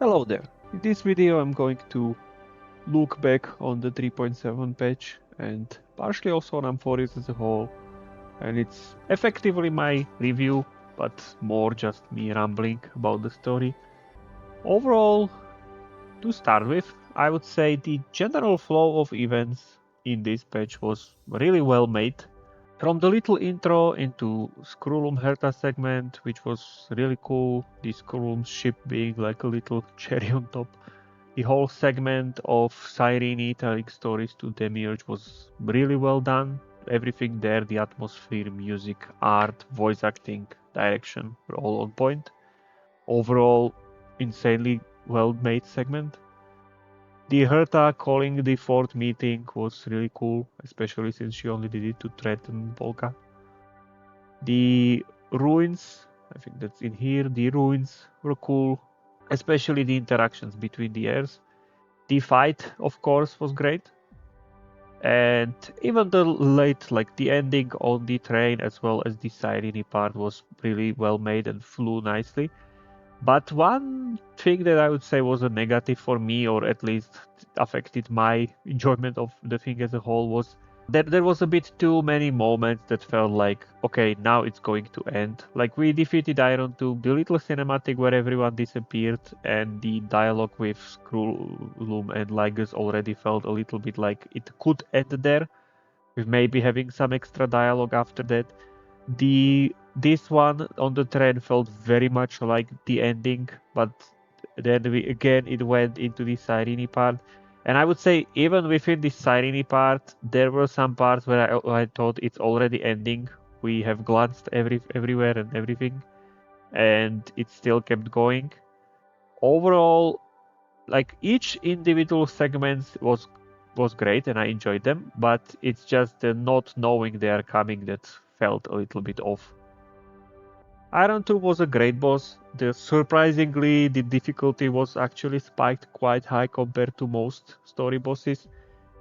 Hello there. In this video I'm going to look back on the 3.7 patch and partially also on Amphoreus as a whole. And it's effectively my review, but more just me rambling about the story. Overall, to start with, I would say the general flow of events in this patch was really well made. From the little intro into Skrullum Herta segment, which was really cool, the Skrullum ship being like a little cherry on top. The whole segment of Cyrene telling stories to Demiurge was really well done. Everything there, the atmosphere, music, art, voice acting, direction, were all on point. Overall, insanely well made segment. The Herta calling the fourth meeting was really cool, especially since she only did it to threaten Volga. The ruins, I think that's in here, the ruins were cool, especially the interactions between the heirs. The fight, of course, was great. And even the the ending on the train as well as the Cyrene part was really well made and flew nicely. But one thing that I would say was a negative for me, or at least affected my enjoyment of the thing as a whole, was that there was a bit too many moments that felt like, okay, now it's going to end. Like we defeated Iron 2, the little cinematic where everyone disappeared, and the dialogue with Skrullum and Lygus already felt a little bit like it could end there, with maybe having some extra dialogue after that. This one on the train felt very much like the ending, but then it went into the Cyrene part. And I would say even within the Cyrene part, there were some parts where I thought it's already ending. We have glanced everywhere and everything, and it still kept going. Overall, like each individual segment was great and I enjoyed them, but it's just the not knowing they are coming that felt a little bit off. Iron 2 was a great boss. Surprisingly, the difficulty was actually spiked quite high compared to most story bosses.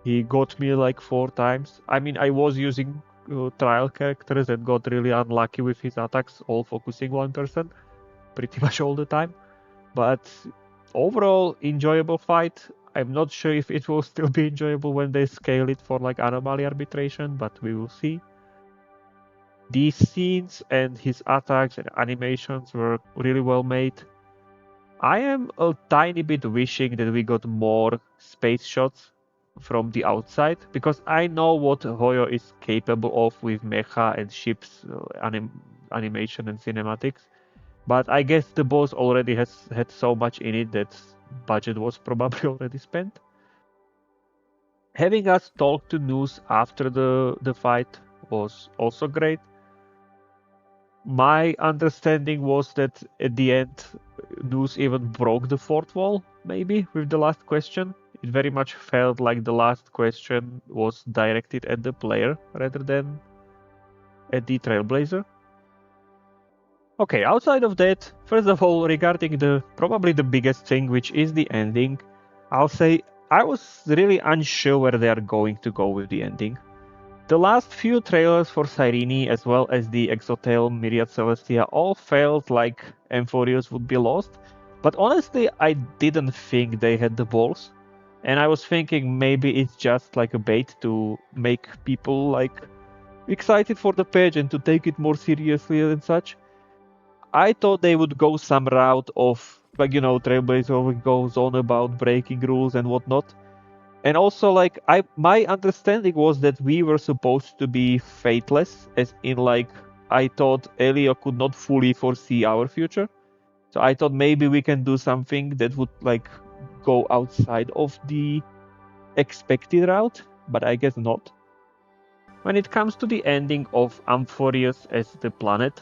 He got me like 4 times. I mean, I was using trial characters and got really unlucky with his attacks, all focusing one person pretty much all the time. But overall, enjoyable fight. I'm not sure if it will still be enjoyable when they scale it for like anomaly arbitration, but we will see. These scenes and his attacks and animations were really well made. I am a tiny bit wishing that we got more space shots from the outside, because I know what Hoyo is capable of with mecha and ships animation and cinematics, but I guess the boss already has had so much in it that budget was probably already spent. Having us talk to Noose after the fight was also great. My understanding was that at the end, Noose even broke the fourth wall, maybe, with the last question. It very much felt like the last question was directed at the player rather than at the Trailblazer. Okay, outside of that, first of all, regarding probably the biggest thing, which is the ending, I'll say I was really unsure where they are going to go with the ending. The last few trailers for Cyrene as well as the Exotail Myriad Celestia all felt like Amphoreus would be lost, but honestly I didn't think they had the balls, and I was thinking maybe it's just like a bait to make people like excited for the patch and to take it more seriously and such. I thought they would go some route of, like, you know, Trailblazer goes on about breaking rules and whatnot. And also, like, my understanding was that we were supposed to be fateless, as in, like, I thought Elio could not fully foresee our future. So I thought maybe we can do something that would, like, go outside of the expected route, but I guess not. When it comes to the ending of Amphoreus as the planet,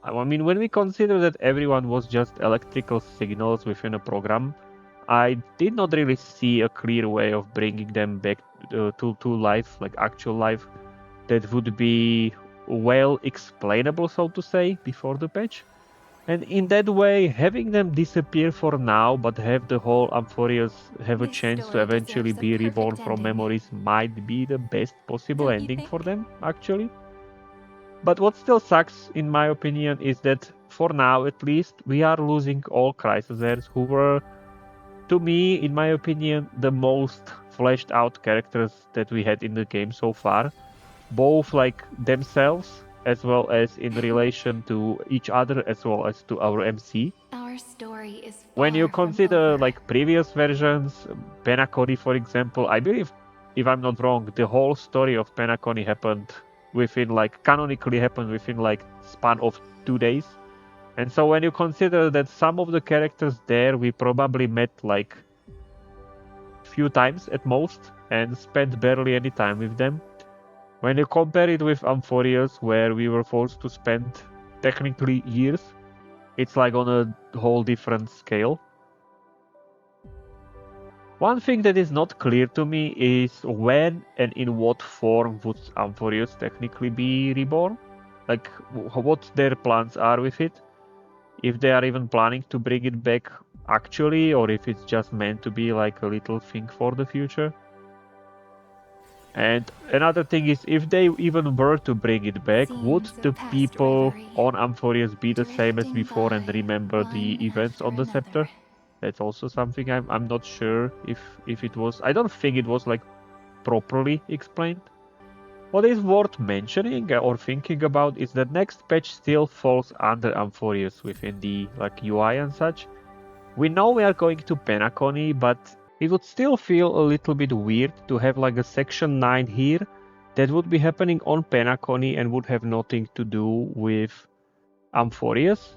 I mean, when we consider that everyone was just electrical signals within a program, I did not really see a clear way of bringing them back to life, like actual life, that would be well explainable, so to say, before the patch. And in that way, having them disappear for now, but have the whole Amphoreus have a This chance to story eventually deserves a be reborn perfect from ending. memories might be the best possible Don't you ending think? for them, actually. But what still sucks, in my opinion, is that for now at least, we are losing all Chrysosers who were to me, in my opinion, the most fleshed out characters that we had in the game so far, both like themselves as well as in relation to each other as well as to our MC. Our story is When you far from consider over. like previous versions, Penacony for example, I believe, if I'm not wrong, the whole story of Penacony happened within like canonically happened within like span of 2 days. And so when you consider that some of the characters there we probably met like few times at most and spent barely any time with them. When you compare it with Amphoreus, where we were forced to spend technically years, it's like on a whole different scale. One thing that is not clear to me is when and in what form would Amphoreus technically be reborn? Like, what their plans are with it? If they are even planning to bring it back actually, or if it's just meant to be like a little thing for the future. And another thing is, if they even were to bring it back, would Scenes of the past people rivalry on Amphoreus be the same as drifting before and by, remember the one events after on the scepter? another. That's also something I'm not sure if it was. I don't think it was like properly explained. What is worth mentioning or thinking about is that next patch still falls under Amphoreus within the like UI and such. We know we are going to Penacony, but it would still feel a little bit weird to have like a section 9 here that would be happening on Penacony and would have nothing to do with Amphoreus.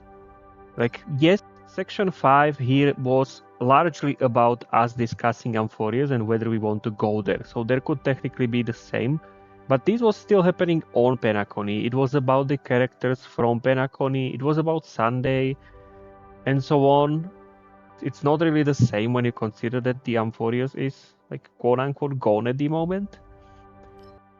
Like, yes, section 5 here was largely about us discussing Amphoreus and whether we want to go there, so there could technically be the same. But this was still happening on Penacony. It was about the characters from Penacony, it was about Sunday, and so on. It's not really the same when you consider that the Amphoreus is like quote unquote gone at the moment.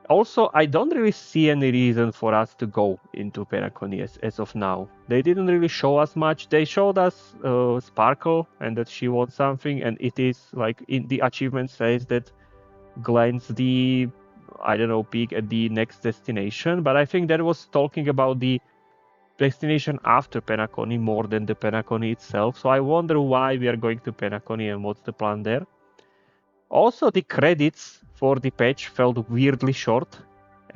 Also, I don't really see any reason for us to go into Penacony as of now. They didn't really show us much. They showed us Sparkle and that she wants something, and it is like in the achievement says that glance the, I don't know, peek at the next destination. But I think that was talking about the destination after Penacony more than the Penacony itself. So I wonder why we are going to Penacony and what's the plan there. Also, the credits for the patch felt weirdly short,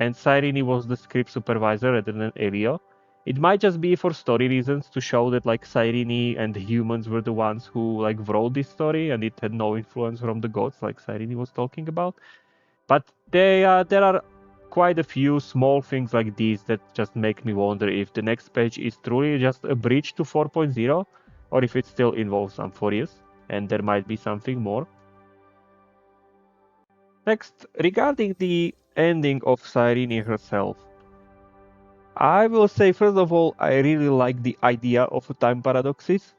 and Cyrene was the script supervisor rather than Elio. It might just be for story reasons to show that like Cyrene and the humans were the ones who like wrote this story and it had no influence from the gods like Cyrene was talking about. But there are quite a few small things like these that just make me wonder if the next page is truly just a bridge to 4.0 or if it still involves Amphoreus and there might be something more. Next, regarding the ending of Cyrene herself, I will say first of all, I really like the idea of time paradoxes,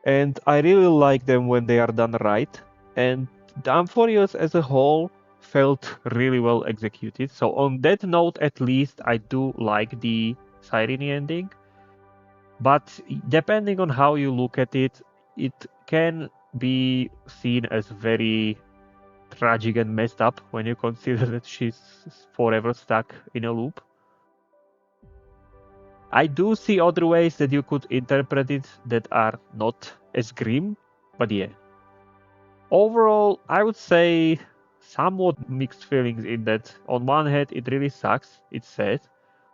and I really like them when they are done right. And the Amphoreus as a whole felt really well executed. So on that note, at least, I do like the Cyrene ending. But depending on how you look at it, it can be seen as very tragic and messed up when you consider that she's forever stuck in a loop. I do see other ways that you could interpret it that are not as grim, but yeah. Overall, I would say somewhat mixed feelings in that on one hand it really sucks, it's sad.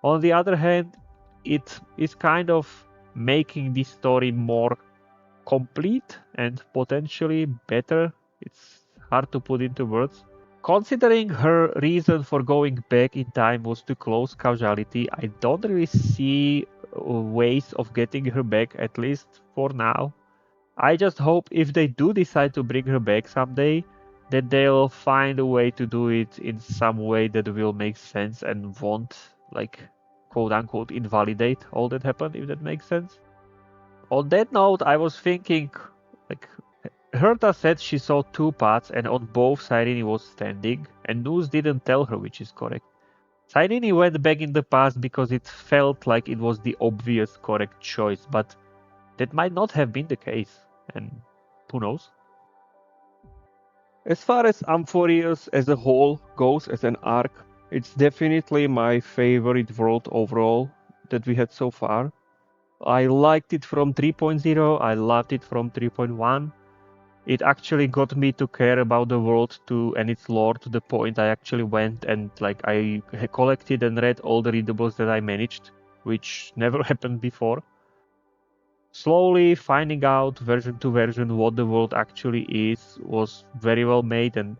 On the other hand, it is kind of making the story more complete and potentially better. It's hard to put into words. Considering her reason for going back in time was to close causality, I don't really see ways of getting her back, at least for now. I just hope if they do decide to bring her back someday, that they'll find a way to do it in some way that will make sense and won't, like, quote unquote, invalidate all that happened, if that makes sense. On that note, I was thinking, like, Herta said she saw two paths and on both Cyrene was standing, and Noose didn't tell her which is correct. Cyrene went back in the past because it felt like it was the obvious correct choice, but that might not have been the case, and who knows? As far as Amphoreus as a whole goes as an arc, it's definitely my favorite world overall that we had so far. I liked it from 3.0, I loved it from 3.1. it actually got me to care about the world and its lore to the point I actually went and like I collected and read all the readables that I managed, which never happened before. Slowly finding out version to version what the world actually is was very well made, and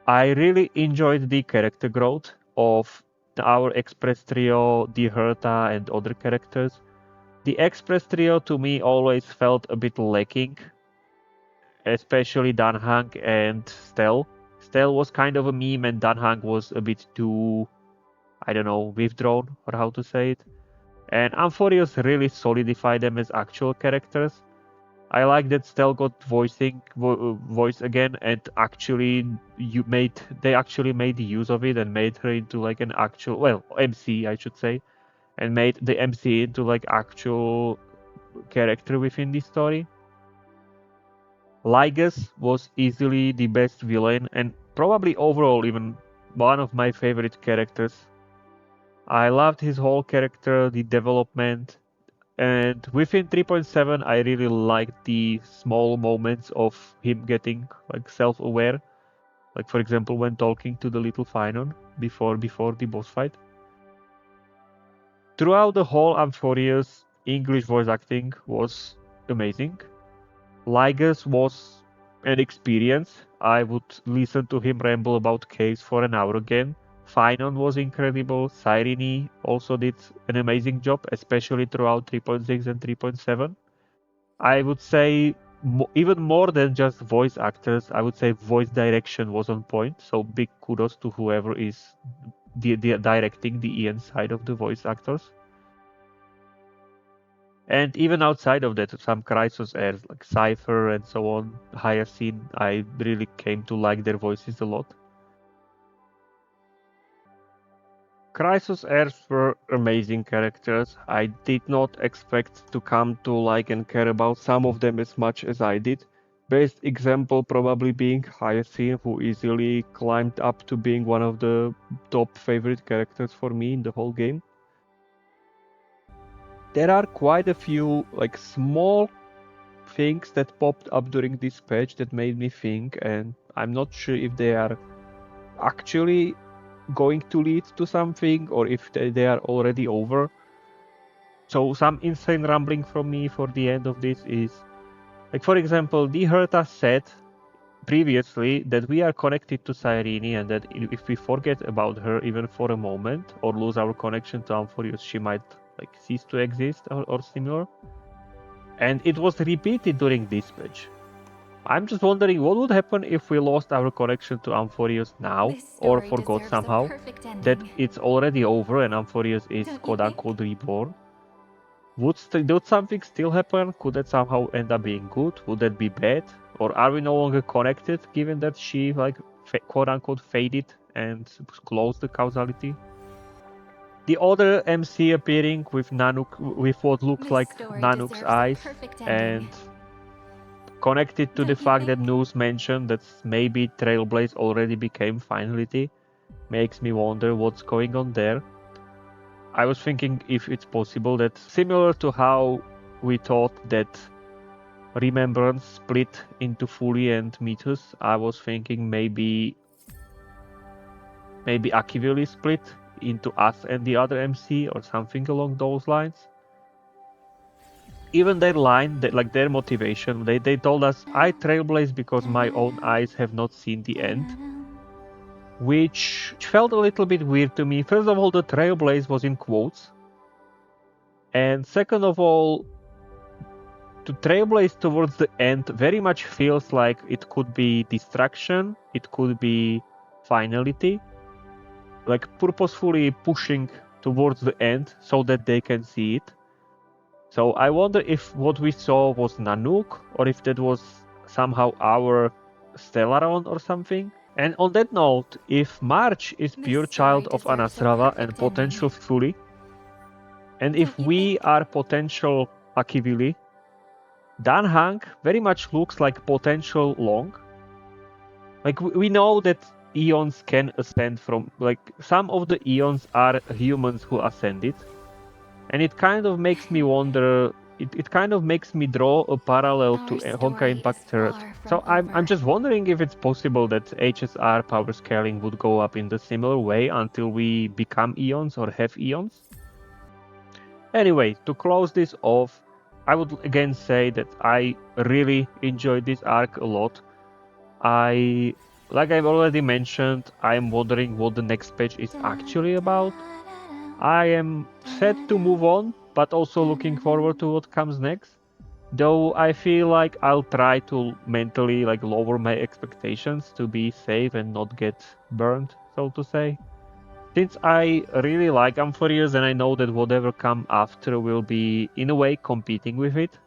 I really enjoyed the character growth of our Express Trio, the Herta, and other characters. The Express Trio to me always felt a bit lacking, especially Danhang and Stel. Stel was kind of a meme, and Danhang was a bit too, I don't know, withdrawn, or how to say it. And Amphoreus really solidified them as actual characters. I like that Stel got voice again, and actually they actually made use of it and made her into like an actual, well, MC I should say, and made the MC into like actual character within the story. Lygus was easily the best villain and probably overall even one of my favorite characters. I loved his whole character, the development, and within 3.7 I really liked the small moments of him getting like self-aware. Like for example when talking to the little Finon before the boss fight. Throughout the whole Amphoreus, English voice acting was amazing. Lygus was an experience. I would listen to him ramble about caves for an hour again. Finon was incredible. Cyrene also did an amazing job, especially throughout 3.6 and 3.7. I would say even more than just voice actors, I would say voice direction was on point. So big kudos to whoever is directing the Ian side of the voice actors. And even outside of that, some Chrysos airs like Cypher and so on, Hyacinth, I really came to like their voices a lot. Chrysos airs were amazing characters. I did not expect to come to like and care about some of them as much as I did. Best example probably being Hyacinth, who easily climbed up to being one of the top favorite characters for me in the whole game. There are quite a few like small things that popped up during this patch that made me think, and I'm not sure if they are actually going to lead to something or if they are already over. So some insane rambling from me for the end of this is, like for example, the Herta said previously that we are connected to Cyrene and that if we forget about her even for a moment or lose our connection to Amphoreus, she might like cease to exist or similar. And it was repeated during this patch. I'm just wondering what would happen if we lost our connection to Amphoreus now or forgot somehow that it's already over and Amphoreus is quote-unquote reborn. Would something still happen? Could that somehow end up being good? Would that be bad? Or are we no longer connected given that she like quote-unquote faded and closed the causality? The other MC appearing with Nanook, with what looks like Nanook's eyes and connected to the fact that news mentioned that maybe Trailblaze already became finality makes me wonder what's going on there. I was thinking if it's possible that similar to how we thought that Remembrance split into Fully and Mythos, I was thinking maybe Akivili split into us and the other MC or something along those lines. Even their line, like their motivation, they told us, I trailblaze because my own eyes have not seen the end. Which felt a little bit weird to me. First of all, the trailblaze was in quotes. And second of all, to trailblaze towards the end very much feels like it could be distraction, it could be finality. Like purposefully pushing towards the end so that they can see it. So I wonder if what we saw was Nanook or if that was somehow our Stellaron or something. And on that note, if March is pure child of Anasrava and potential Fully, and if we are potential Akivili, Danhang very much looks like potential Long. Like we know that Eons can ascend from, like some of the Eons are humans who ascended. And it kind of makes me wonder it kind of makes me draw a parallel to Honkai Impact 3rd. So I'm just wondering if it's possible that HSR power scaling would go up in the similar way until we become Eons or have Eons. Anyway, to close this off, I would again say that I really enjoyed this arc a lot. Like I've already mentioned, I'm wondering what the next patch is actually about. I am sad to move on, but also looking forward to what comes next. Though I feel like I'll try to mentally lower my expectations to be safe and not get burned, so to say. Since I really like Amphoreus and I know that whatever come after will be in a way competing with it.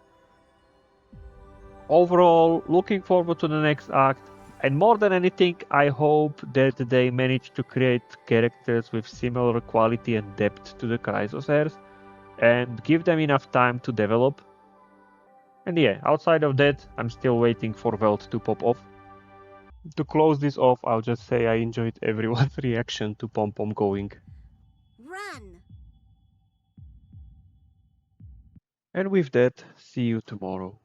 Overall, looking forward to the next act, and more than anything, I hope that they manage to create characters with similar quality and depth to the Chrysosers, and give them enough time to develop. And yeah, outside of that, I'm still waiting for Welt to pop off. To close this off, I'll just say I enjoyed everyone's reaction to Pom Pom going. Run! And with that, see you tomorrow.